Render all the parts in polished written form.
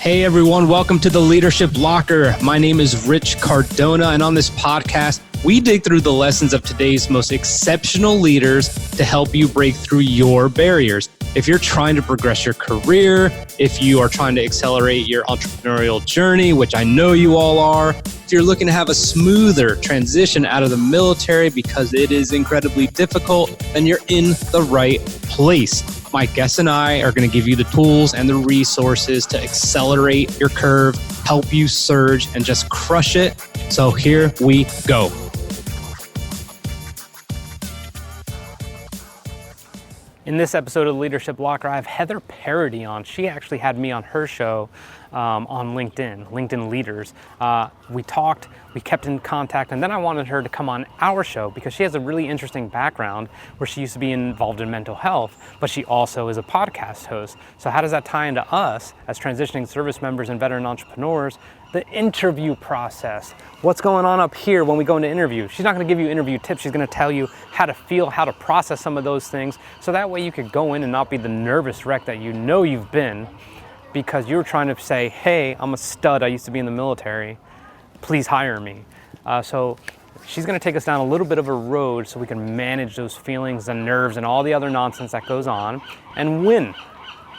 Hey everyone, welcome to the Leadership Locker. My name is Rich Cardona, and on this podcast, we dig through the lessons of today's most exceptional leaders to help you break through your barriers. If you're trying to progress your career, if you are trying to accelerate your entrepreneurial journey, which I know you all are, if you're looking to have a smoother transition out of the military because it is incredibly difficult, then you're in the right place. My guests and I are going to give you the tools and the resources to accelerate your curve, help you surge, and just crush it. So here we go. In this episode of Leadership Locker, I have Heather Parady on. She actually had me on her show on LinkedIn Leaders. We talked, we kept in contact, and then I wanted her to come on our show because she has a really interesting background where she used to be involved in mental health, but she also is a podcast host. So how does that tie into us as transitioning service members and veteran entrepreneurs? The interview process. What's going on up here when we go into interview? She's not gonna give you interview tips. She's gonna tell you how to feel, how to process some of those things. So that way you could go in and not be the nervous wreck that you know you've been because you're trying to say, hey, I'm a stud. I used to be in the military. Please hire me. So she's gonna take us down a little bit of a road so we can manage those feelings and nerves and all the other nonsense that goes on and win.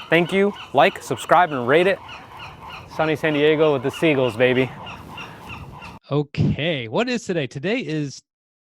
Thank you. Like, subscribe, and rate it. Sunny San Diego with the Seagulls, baby. Okay, what is today? Today is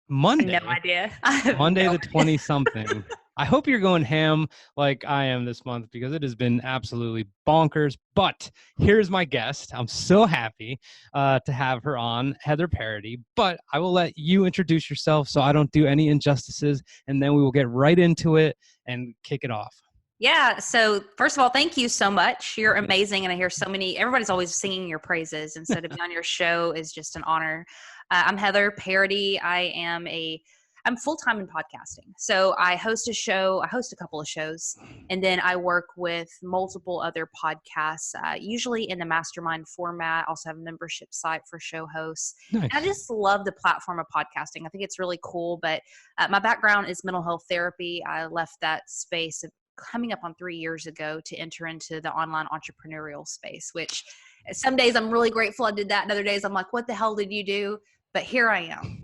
Monday. No idea. Monday the 20-something. I hope you're going ham like I am this month because it has been absolutely bonkers. But here's my guest. I'm so happy to have her on, Heather Parady. But I will let you introduce yourself so I don't do any injustices, and then we will get right into it and kick it off. Yeah. So first of all, thank you so much. You're amazing. And I hear everybody's always singing your praises. And so to be on your show is just an honor. I'm Heather Parady. I'm full-time in podcasting. So I host a couple of shows, and then I work with multiple other podcasts, usually in the mastermind format. I also have a membership site for show hosts. Nice. And I just love the platform of podcasting. I think it's really cool, but my background is mental health therapy. I left that space coming up on 3 years ago to enter into the online entrepreneurial space, which some days I'm really grateful I did that. And other days I'm like, what the hell did you do? But here I am.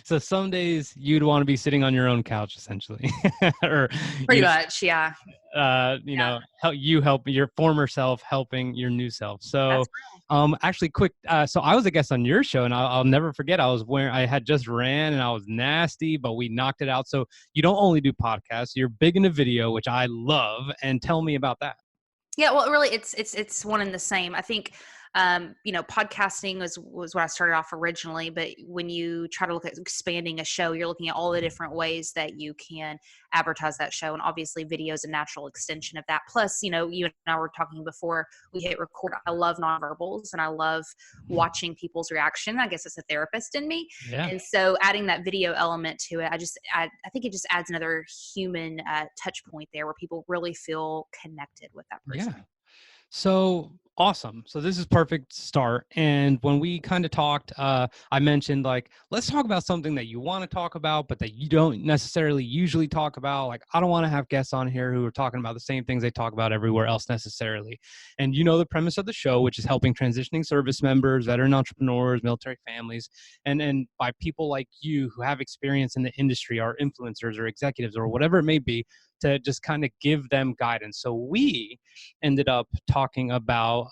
So some days you'd want to be sitting on your own couch, essentially. Or pretty much, yeah. Help your former self helping your new self. So actually quick, so I was a guest on your show, and I'll never forget, I had just ran and I was nasty, but we knocked it out. So you don't only do podcasts, you're big into video, which I love. And tell me about that. Yeah, well, really, it's one and the same. I think, podcasting was what I started off originally, but when you try to look at expanding a show, you're looking at all the different ways that you can advertise that show. And obviously video is a natural extension of that. Plus, you and I were talking before we hit record. I love nonverbals and I love watching people's reaction. I guess it's a therapist in me. Yeah. And so adding that video element to it, I think it just adds another human touch point there where people really feel connected with that person. Yeah. So awesome. So this is perfect start. And when we kind of talked, I mentioned let's talk about something that you want to talk about, but that you don't necessarily usually talk about. Like, I don't want to have guests on here who are talking about the same things they talk about everywhere else necessarily. And the premise of the show, which is helping transitioning service members, veteran entrepreneurs, military families, and by people like you who have experience in the industry, or influencers or executives or whatever it may be, to just kind of give them guidance. So we ended up talking about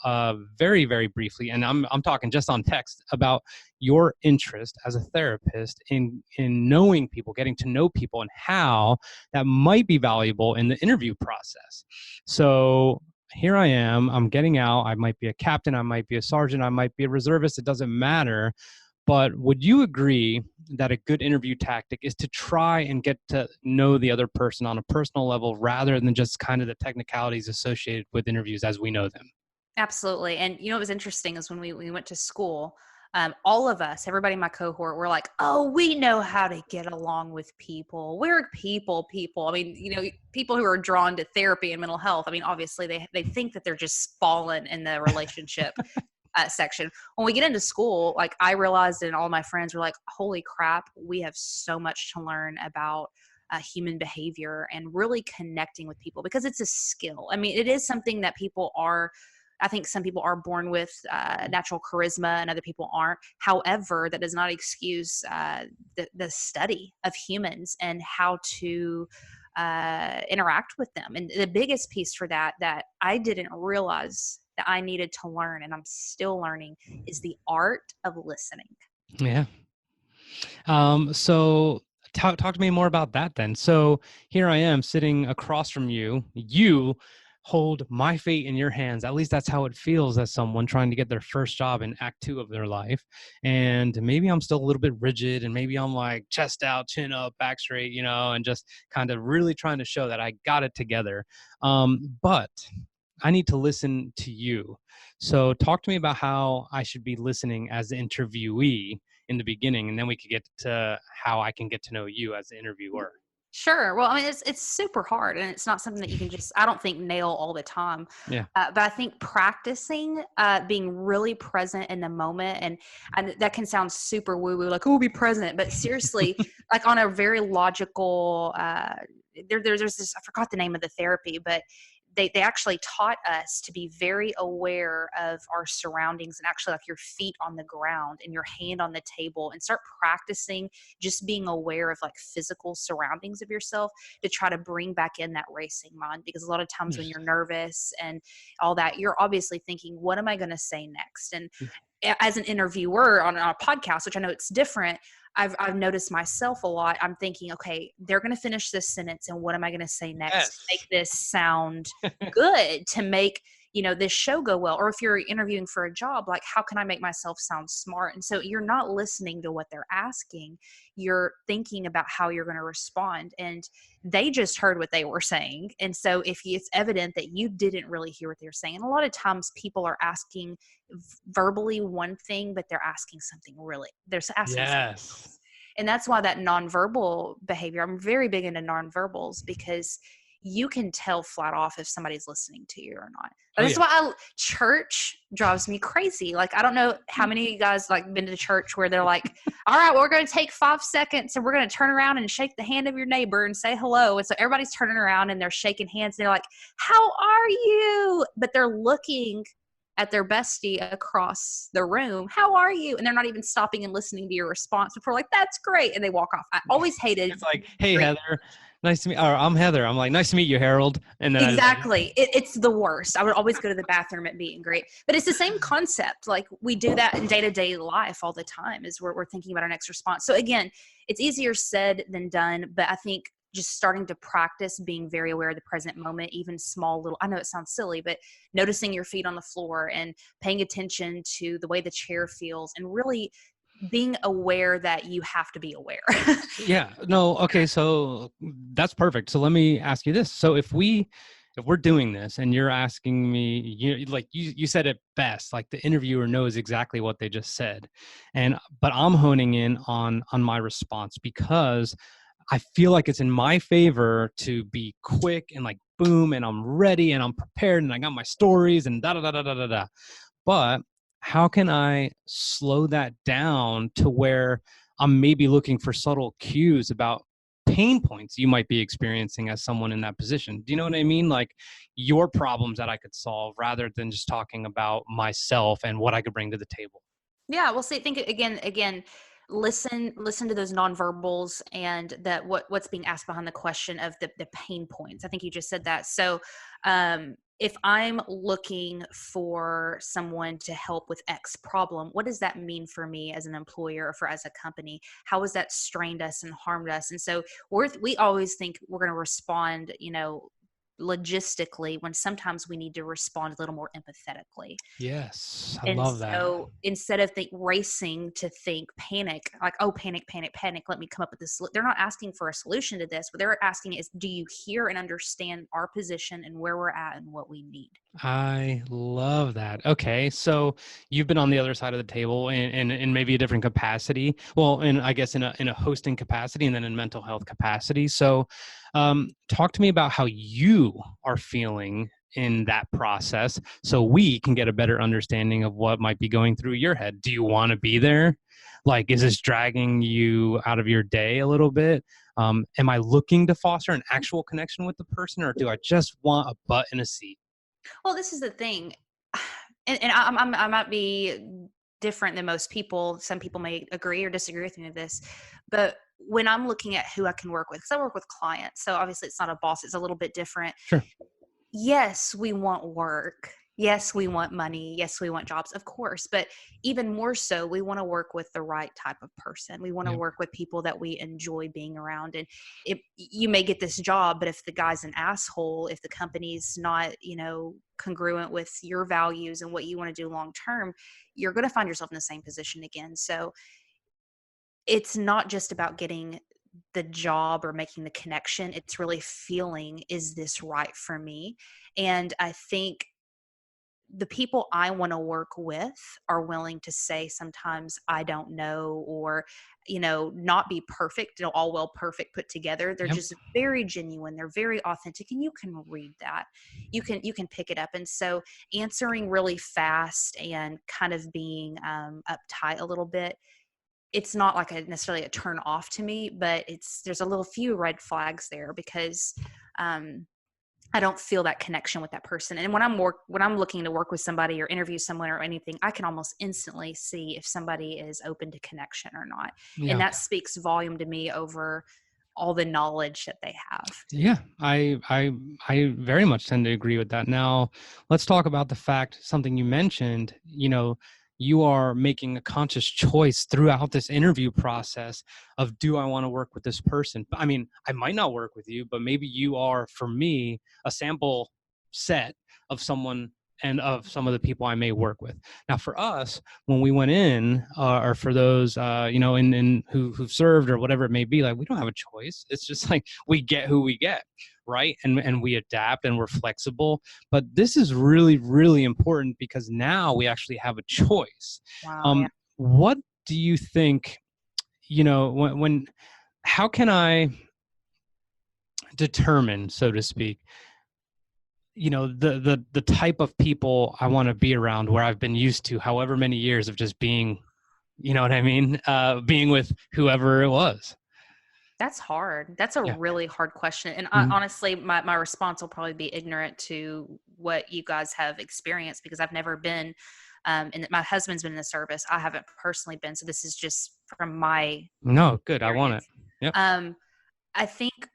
very, very briefly, and I'm talking just on text, about your interest as a therapist in knowing people, getting to know people, and how that might be valuable in the interview process. So here I am, I'm getting out. I might be a captain, I might be a sergeant, I might be a reservist, it doesn't matter. But would you agree that a good interview tactic is to try and get to know the other person on a personal level rather than just kind of the technicalities associated with interviews as we know them? Absolutely. And what was interesting is when we went to school, all of us, everybody in my cohort, were like, oh, we know how to get along with people. We're people. I mean, people who are drawn to therapy and mental health, I mean, obviously they think that they're just fallen in the relationship section. When we get into school, I realized, and all my friends were like, holy crap, we have so much to learn about human behavior and really connecting with people, because it's a skill. I mean, it is something that people are I think some people are born with natural charisma and other people aren't. However, that does not excuse the study of humans and how to interact with them. And the biggest piece for that I didn't realize that I needed to learn, and I'm still learning, is the art of listening. Yeah. So talk to me more about that then. So here I am sitting across from you. You hold my fate in your hands. At least that's how it feels as someone trying to get their first job in act 2 of their life. And maybe I'm still a little bit rigid, and maybe I'm like chest out, chin up, back straight, and just kind of really trying to show that I got it together. But I need to listen to you. So talk to me about how I should be listening as the interviewee in the beginning, and then we could get to how I can get to know you as the interviewer. Sure. Well, I mean, it's super hard, and it's not something that you can just, I don't think, nail all the time. Yeah. But I think practicing being really present in the moment, and that can sound super woo woo, like, oh, be present. But seriously, like on a very logical, there's this, I forgot the name of the therapy, but they actually taught us to be very aware of our surroundings, and actually like your feet on the ground and your hand on the table, and start practicing just being aware of like physical surroundings of yourself, to try to bring back in that racing mind. Because a lot of times when you're nervous and all that, you're obviously thinking, what am I going to say next? And as an interviewer on a podcast, which I know it's different, I've noticed myself a lot. I'm thinking, okay, they're going to finish this sentence, and what am I going to say next to make Yes. this sound good, to make this show go well? Or if you're interviewing for a job, like, how can I make myself sound smart? And so you're not listening to what they're asking, you're thinking about how you're going to respond. And they just heard what they were saying, and so if it's evident that you didn't really hear what they were saying, and a lot of times people are asking verbally one thing, but they're asking something really, they're asking something Yes. else. And that's why that nonverbal behavior, I'm very big into nonverbals, because you can tell flat off if somebody's listening to you or not. But Oh this is yeah. why church drives me crazy. Like, I don't know how many of you guys like been to church where they're like, all right, well, we're going to take 5 seconds and we're going to turn around and shake the hand of your neighbor and say hello. And so everybody's turning around and they're shaking hands and they're like, how are you? But they're looking at their bestie across the room. How are you? And they're not even stopping and listening to your response before, like, that's great. And they walk off. I always hated It's like, hey great. Heather, nice to meet. Or I'm Heather. I'm like, nice to meet you, Harold. And then Exactly. It's the worst. I would always go to the bathroom at meet and greet. But it's the same concept. Like, we do that in day-to-day life all the time, is we're thinking about our next response. So again, it's easier said than done. But I think just starting to practice being very aware of the present moment, even small little, I know it sounds silly, but noticing your feet on the floor and paying attention to the way the chair feels, and really being aware that you have to be aware. yeah, no, okay, so that's perfect. So let me ask you this. So if we're doing this and you're asking me, you said it best, like the interviewer knows exactly what they just said. But I'm honing in on my response, because I feel like it's in my favor to be quick and like boom, and I'm ready and I'm prepared and I got my stories and da da da da da da da. But how can I slow that down to where I'm maybe looking for subtle cues about pain points you might be experiencing as someone in that position? Do you know what I mean? Like your problems that I could solve, rather than just talking about myself and what I could bring to the table. Yeah, well, see, think again, listen to those nonverbals, and that what's being asked behind the question of the pain points. I think you just said that. So, if I'm looking for someone to help with X problem, what does that mean for me as an employer or for as a company? How has that strained us and harmed us? And so we always think we're going to respond, logistically, when sometimes we need to respond a little more empathetically. Yes, I And love that. so instead of racing to think panic, like, oh, panic, panic, panic, let me come up with this. They're not asking for a solution to this. What they're asking is, do you hear and understand our position and where we're at and what we need? I love that. Okay, so you've been on the other side of the table in maybe a different capacity. Well, in I guess in a hosting capacity, and then in mental health capacity. So, talk to me about how you are feeling in that process, so we can get a better understanding of what might be going through your head. Do you want to be there? Like, is this dragging you out of your day a little bit? Am I looking to foster an actual connection with the person, or do I just want a butt in a seat? Well, this is the thing. and I might be different than most people. Some people may agree or disagree with me with this, but when I'm looking at who I can work with, because I work with clients, so obviously it's not a boss, it's a little bit different. Sure. Yes, we want work. Yes, we want money. Yes, we want jobs, of course. But even more so, we want to work with the right type of person. We want to Yeah. work with people that we enjoy being around. And if you may get this job, but if the guy's an asshole, if the company's not, congruent with your values and what you want to do long term, you're going to find yourself in the same position again. So it's not just about getting the job or making the connection. It's really feeling, is this right for me? And I think the people I want to work with are willing to say sometimes I don't know, or not be perfect, all well perfect put together. They're Yep. just very genuine, they're very authentic, and you can read that. You can pick it up. And so answering really fast and kind of being uptight a little bit, it's not like necessarily a turn off to me, but there's a little few red flags there, because um, I don't feel that connection with that person. And when I'm looking to work with somebody or interview someone or anything, I can almost instantly see if somebody is open to connection or not. And Yeah. that speaks volume to me over all the knowledge that they have. Yeah, I very much tend to agree with that. Now, let's talk about the fact, something you mentioned, you are making a conscious choice throughout this interview process of, do I want to work with this person? I mean, I might not work with you, but maybe you are, for me, a sample set of someone and of some of the people I may work with. Now, for us, when we went in, or for those, in who've served or whatever it may be, like, we don't have a choice. It's just like, we get who we get, right? And we adapt and we're flexible. But this is really, really important, because now we actually have a choice. Wow. Yeah. What do you think, when how can I determine, so to speak, the type of people I want to be around, where I've been used to however many years of just being, you know what I mean? Being with whoever it was. That's hard. That's a Yeah. really hard question. And Mhm. honestly, my response will probably be ignorant to what you guys have experienced, because I've never been, and my husband's been in the service. I haven't personally been. So this is just from my No, good. I want it. experience. Yep. Um, I think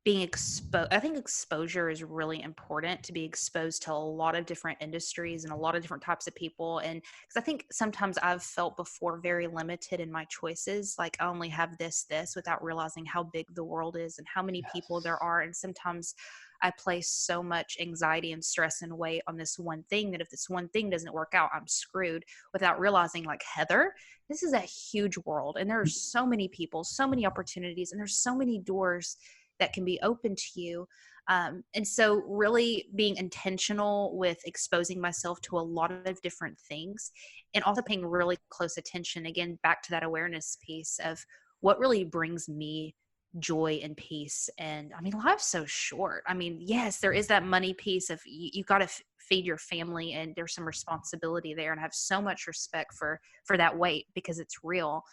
being exposed, I think exposure is really important, to be exposed to a lot of different industries and a lot of different types of people. And because I think sometimes I've felt before very limited in my choices, like I only have this, without realizing how big the world is and how many people there Yes. are. And sometimes I place so much anxiety and stress and weight on this one thing, that if this one thing doesn't work out, I'm screwed, without realizing, like, Heather, this is a huge world, and there are so many people, so many opportunities, and there's so many doors that can be open to you. And so really being intentional with exposing myself to a lot of different things, and also paying really close attention, again, back to that awareness piece of what really brings me joy and peace. And I mean, life's so short. I mean, yes, there is that money piece of you got to feed your family, and there's some responsibility there. And I have so much respect for that weight, because it's real.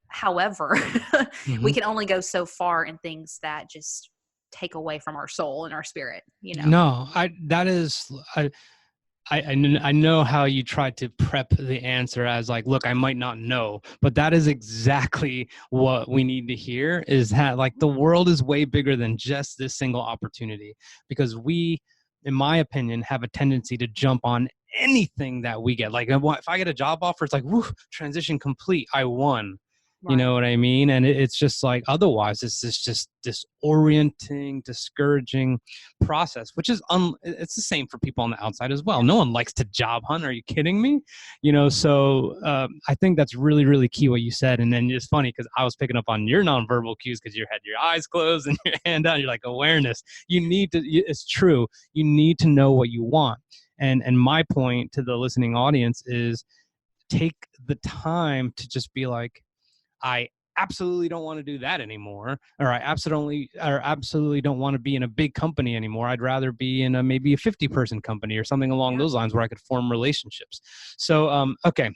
However, we Hmm. can only go so far in things that just take away from our soul and our spirit. No, I know how you tried to prep the answer as like, look, I might not know, but that is exactly what we need to hear, is that, like, the world is way bigger than just this single opportunity, because we, in my opinion, have a tendency to jump on anything that we get. Like, if I get a job offer, it's like, woo, transition complete, I won. You Right. know what I mean? And it's just like, otherwise, it's just disorienting, discouraging process, which is it's the same for people on the outside as well. Yeah. No one likes to job hunt. Are you kidding me? So I think that's really, really key what you said. And then it's funny, because I was picking up on your nonverbal cues, because you had your eyes closed and your hand down. You're like, awareness. You need to. It's true. You need to know what you want. And my point to the listening audience is, take the time to just be like, I absolutely don't want to do that anymore, or I absolutely don't want to be in a big company anymore. I'd rather be in maybe a 50-person company or something along Yeah. those lines, where I could form relationships. So okay,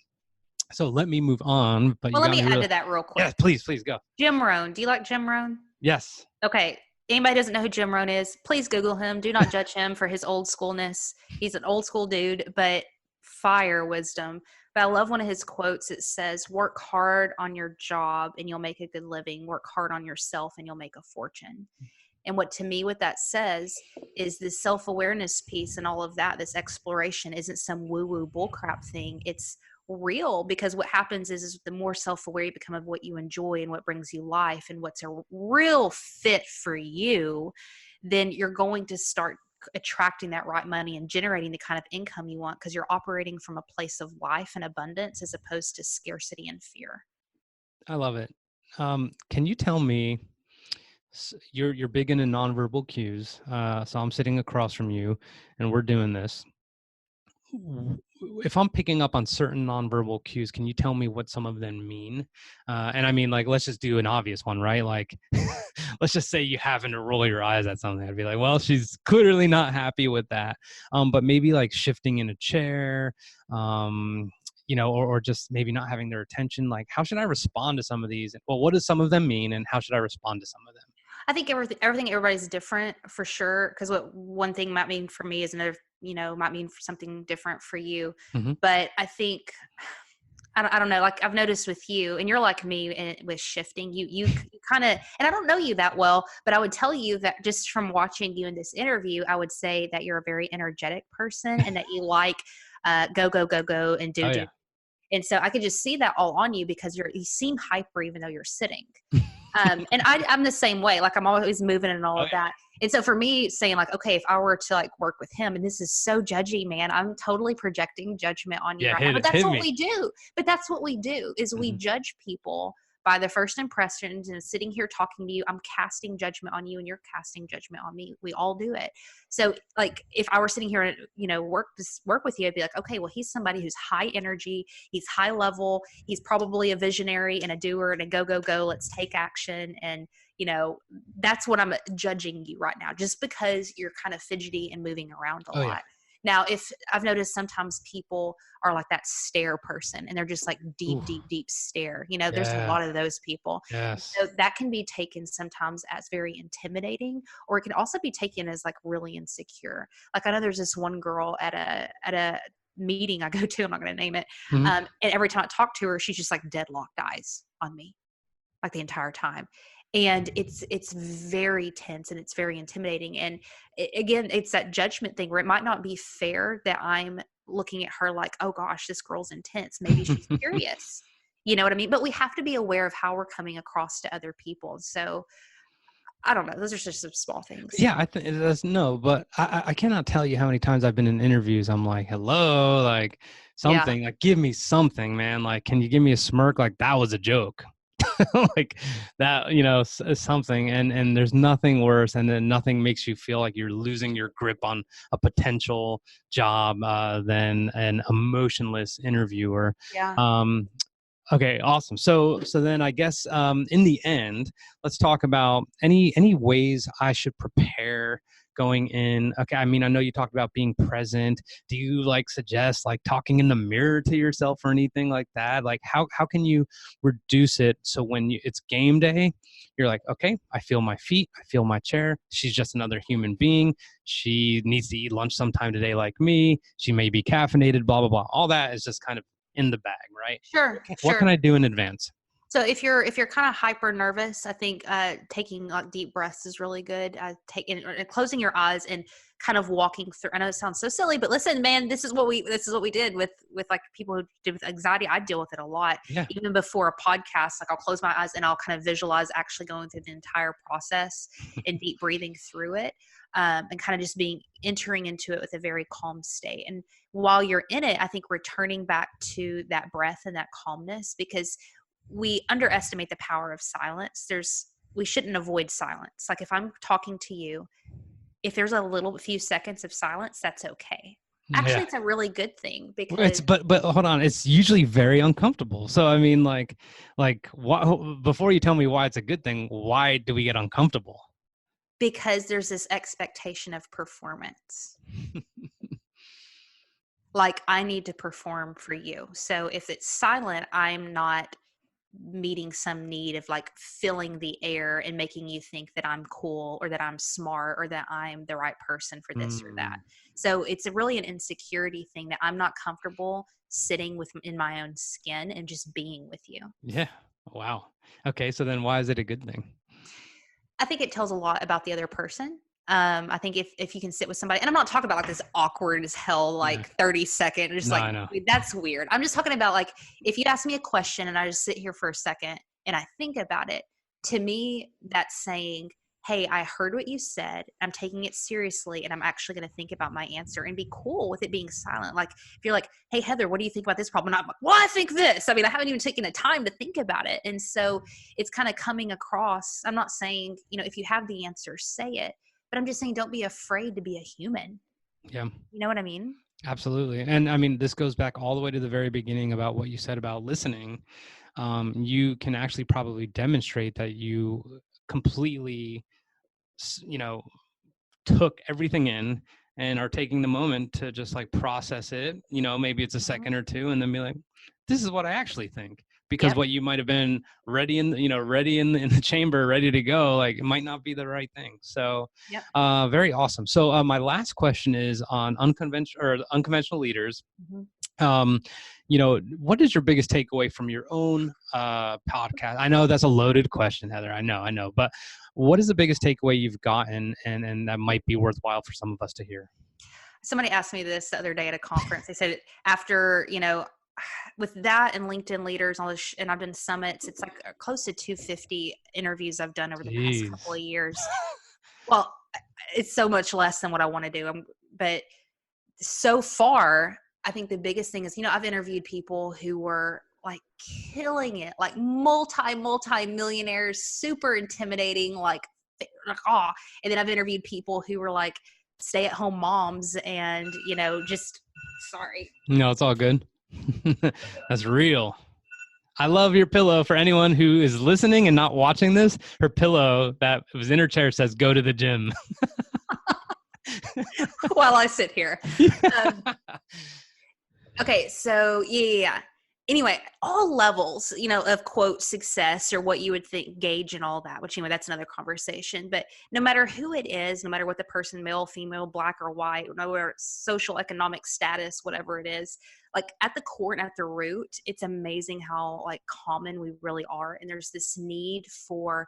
so let me move on, but Well, you let got me me add really. to that real Yeah, quick. please go. Jim Rohn. Do you like Jim Rohn? Yes. Okay. anybody doesn't know who Jim Rohn is, please Google him. Do not judge him for his old schoolness. He's an old school dude, but fire wisdom. But I love one of his quotes. It says, work hard on your job and you'll make a good living. Work hard on yourself and you'll make a fortune. And what to me, what that says is this self-awareness piece and all of that, this exploration isn't some woo-woo bullcrap thing. It's real, because what happens is the more self-aware you become of what you enjoy and what brings you life and what's a real fit for you, then you're going to start attracting that right money and generating the kind of income you want, because you're operating from a place of life and abundance as opposed to scarcity and fear. I love it. Can you tell me, you're big into nonverbal cues. So I'm sitting across from you and we're doing this. If I'm picking up on certain nonverbal cues, can you tell me what some of them mean? And I mean, like, let's just do an obvious one, right? Like, let's just say you happen to roll your eyes at something. I'd be like, well, she's clearly not happy with that. But maybe like shifting in a chair, or just maybe not having their attention. Like, how should I respond to some of these? Well, what does some of them mean, and how should I respond to some of them? I think everything everybody's different for sure. Because what one thing might mean for me is another, might mean for something different for you. Mm-hmm. But I think, I don't know, like I've noticed with you, and you're like me with shifting, you kind of, and I don't know you that well, but I would tell you that just from watching you in this interview, I would say that you're a very energetic person and that you like go, go, go, go, and Oh do. yeah. And so I could just see that all on you, because you seem hyper even though you're sitting. And I'm the same way. Like I'm always moving and all Oh of that. And so for me saying like, okay, if I were to like work with him, and this is so judgy, man, I'm totally projecting judgment on you yeah. right now. But that's Hit what me. we do. But that's what we do, is we Mm-hmm. judge people by their first impressions. And sitting here talking to you, I'm casting judgment on you and you're casting judgment on me. We all do it. So like if I were sitting here and, work with you, I'd be like, okay, well, he's somebody who's high energy. He's high level. He's probably a visionary and a doer and a go, go, go. Let's take action. And, that's what I'm judging you right now, just because you're kind of fidgety and moving around a Oh yeah. lot. Now, if I've noticed sometimes people are like that stare person and they're just like deep, Ooh. deep, deep stare, there's a Yeah. lot of those people. Yes. So that can be taken sometimes as very intimidating, or it can also be taken as like really insecure. Like I know there's this one girl at a meeting I go to, I'm not going to name it. Mm-hmm. And every time I talk to her, she's just like deadlocked eyes on me, like the entire time. And it's very tense and it's very intimidating. And again, it's that judgment thing where it might not be fair that I'm looking at her like, oh gosh, this girl's intense. Maybe she's curious. You know what I mean? But we have to be aware of how we're coming across to other people. So I don't know. Those are just some small things. Yeah, I think that's no, but I cannot tell you how many times I've been in interviews. I'm like, hello, like Yeah. something, like give me something, man. Like, can you give me a smirk? Like that was a joke, like that, something. And there's nothing worse, and then nothing makes you feel like you're losing your grip on a potential job than an emotionless interviewer. Yeah. Um, Okay, awesome. So then I guess in the end, let's talk about any ways I should prepare going in. Okay, I mean I know you talked about being present. Do you like suggest like talking in the mirror to yourself or anything like that? Like how can you reduce it so when it's game day, you're like, okay, I feel my feet, I feel my chair. She's just another human being. She needs to eat lunch sometime today like me. She may be caffeinated, blah blah blah. All that is just kind of in the bag, right? Sure. What can Sure. I do in advance? So if you're kind of hyper nervous, I think taking like deep breaths is really good. Taking closing your eyes and kind of walking through. I know it sounds so silly, but listen, man, this is what we did with like people who did with anxiety. I deal with it a lot, Yeah. even before a podcast. Like I'll close my eyes and I'll kind of visualize actually going through the entire process and deep breathing through it, and kind of just being entering into it with a very calm state. And while you're in it, I think returning back to that breath and that calmness, because we underestimate the power of silence. We shouldn't avoid silence. Like if I'm talking to you, if there's a little few seconds of silence, that's okay. Actually, Yeah. it's a really good thing, Well, because but hold on, it's usually very uncomfortable. So I mean like what, before you tell me why it's a good thing, why do we get uncomfortable? there's this expectation of performance. Like I need to perform for you. So if it's silent, I'm not meeting some need of like filling the air and making you think that I'm cool or that I'm smart or that I'm the right person for this or that. Mm, So it's really an insecurity thing that I'm not comfortable sitting with in my own skin and just being with you. yeah. Wow. Okay. So then why is it a good thing? I think it tells a lot about the other person. I think if you can sit with somebody, and I'm not talking about like this awkward as hell, Yeah. like 30-second, just No, like I know. that's weird. I'm just talking about like if you ask me a question and I just sit here for a second and I think about it, to me, that's saying, hey, I heard what you said. I'm taking it seriously and I'm actually going to think about my answer and be cool with it being silent. Like if you're like, hey, Heather, what do you think about this problem? And I'm like, well, I think this. I mean, I haven't even taken the time to think about it. And so it's kind of coming across. I'm not saying, if you have the answer, say it, but I'm just saying don't be afraid to be a human. Yeah. You know what I mean? Absolutely. And I mean, this goes back all the way to the very beginning about what you said about listening. You can actually probably demonstrate that you completely, you know, took everything in and are taking the moment to just like process it. Maybe it's a Mhm. second or two and then be like, this is what I actually think. Because Yep. what you might have been ready in the chamber, ready to go, like it might not be the right thing. So Yep. very awesome. So my last question is on unconventional leaders. Mhm. um what is your biggest takeaway from your own podcast? I know that's a loaded question, Heather. I know, but what is the biggest takeaway you've gotten, and that might be worthwhile for some of us to hear? Somebody asked me this the other day at a conference. They said after, with that and LinkedIn leaders, all this, and I've done summits, it's like close to 250 interviews I've done over the past couple Jeez. of years. Well, it's so much less than what I want to do. But so far, I think the biggest thing is, I've interviewed people who were like killing it, like multi millionaires, super intimidating, oh. And then I've interviewed people who were like stay at home moms and, just sorry. No, it's all good. That's real. I love your pillow. For anyone who is listening and not watching this, her pillow that was in her chair says, "Go to the gym." While I sit here. Um, Okay, so yeah. Anyway, all levels, of quote success or what you would think gauge and all that, which that's another conversation. But no matter who it is, no matter what the person, male, female, black or white, no matter social economic status, whatever it is, like at the core and at the root, it's amazing how like common we really are. And there's this need for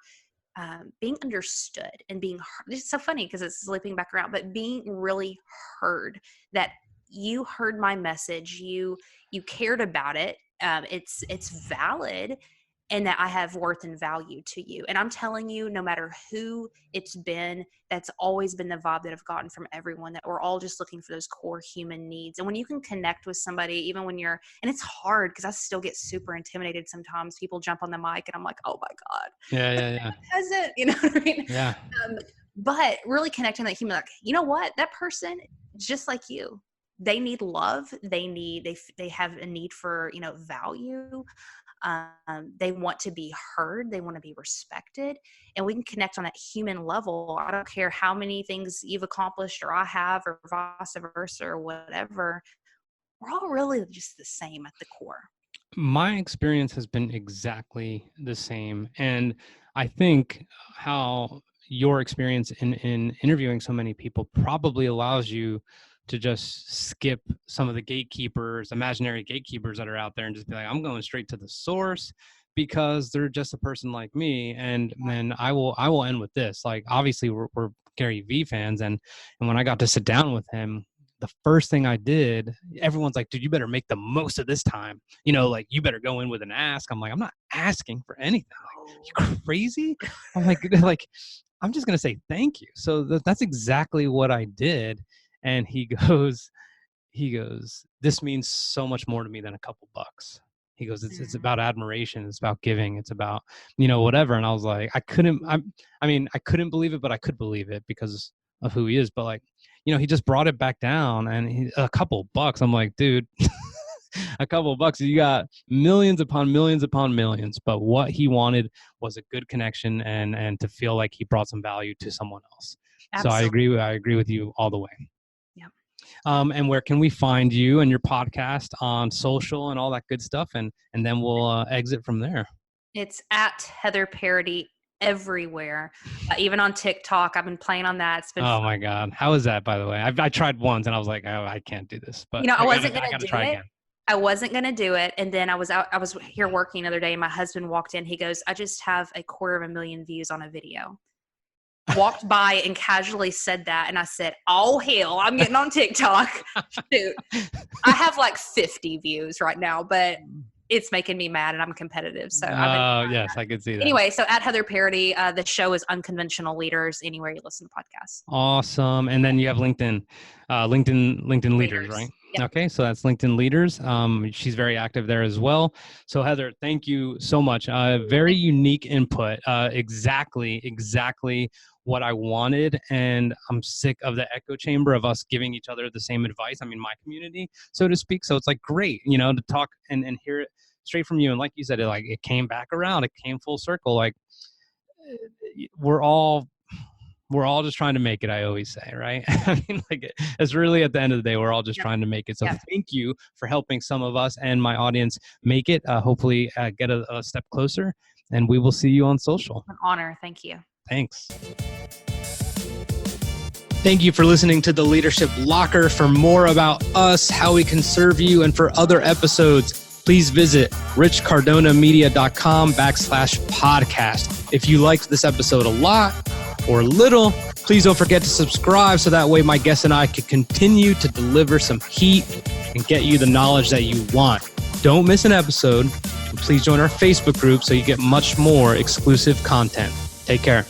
being understood and being heard. It's so funny because it's slipping back around, but being really heard, that you heard my message, you cared about it, it's valid, and that I have worth and value to you. And I'm telling you, no matter who it's been, that's always been the vibe that I've gotten from everyone, that we're all just looking for those core human needs. And when you can connect with somebody, even when you're, and it's hard because I still get super intimidated sometimes. People jump on the mic and I'm like, oh my God, Yeah, yeah, yeah, peasant, you know what I mean? yeah. Um, but really connecting that human, like, you know what, that person, just like you, they need love. They have a need for, value. They want to be heard. They want to be respected, and we can connect on that human level. I don't care how many things you've accomplished or I have, or vice versa, or whatever. We're all really just the same at the core. My experience has been exactly the same. And I think how your experience in interviewing so many people probably allows you to just skip some of the gatekeepers, imaginary gatekeepers that are out there, and just be like, I'm going straight to the source because they're just a person like me. And then I will end with this. Like, obviously we're Gary V fans, and when I got to sit down with him, the first thing I did, everyone's like, dude, you better make the most of this time. Like, you better go in with an ask. I'm like, I'm not asking for anything. Like, you crazy? I'm like, like, I'm just gonna say thank you. So that's exactly what I did. And he goes, this means so much more to me than a couple bucks. He goes, it's Mm, about admiration, it's about giving, it's about whatever. And I was like, I couldn't believe it, but I could believe it because of who he is. But like, he just brought it back down, and a couple bucks. I'm like, dude, a couple bucks, you got millions upon millions upon millions. But what he wanted was a good connection, and to feel like he brought some value to someone else. So I absolutely. agree with you all the way. Yeah. And where can we find you and your podcast on social and all that good stuff? And then we'll exit from there. It's at Heather Parady everywhere, even on TikTok. I've been playing on that. It's been Oh fun. my God. How is that, by the way? I tried once and I was like, oh, I can't do this, but I wasn't I gonna gotta do try it. again. I wasn't gonna do it, and then I was out. I was here working the other day, and my husband walked in. He goes, "I just have 250,000 views on a video." Walked by and casually said that, and I said, "Oh hell, I'm getting on TikTok." Shoot, I have like 50 views right now, but it's making me mad, and I'm competitive. So I've been. Oh, yes, I could see that. Anyway, so at Heather Parady, the show is Unconventional Leaders. Anywhere you listen to podcasts. Awesome. And then you have LinkedIn, LinkedIn Leaders, right? Yep. Okay, so that's LinkedIn Leaders. She's very active there as well. So Heather, thank you so much. Very unique input. Exactly what I wanted, and I'm sick of the echo chamber of us giving each other the same advice. I mean, my community, so to speak. So it's like great, to talk and hear it straight from you. And like you said, it came back around. It came full circle. Like we're all just trying to make it, I always say, right? I mean, like it's really at the end of the day, we're all just trying to make it. So thank you for helping some of us and my audience make it, hopefully get a step closer, and we will see you on social. An honor. Thank you. Thanks. Thank you for listening to the Leadership Locker. For more about us, how we can serve you, and for other episodes, please visit richcardonamedia.com/podcast. If you liked this episode a lot or little, please don't forget to subscribe so that way my guests and I can continue to deliver some heat and get you the knowledge that you want. Don't miss an episode. And please join our Facebook group so you get much more exclusive content. Take care.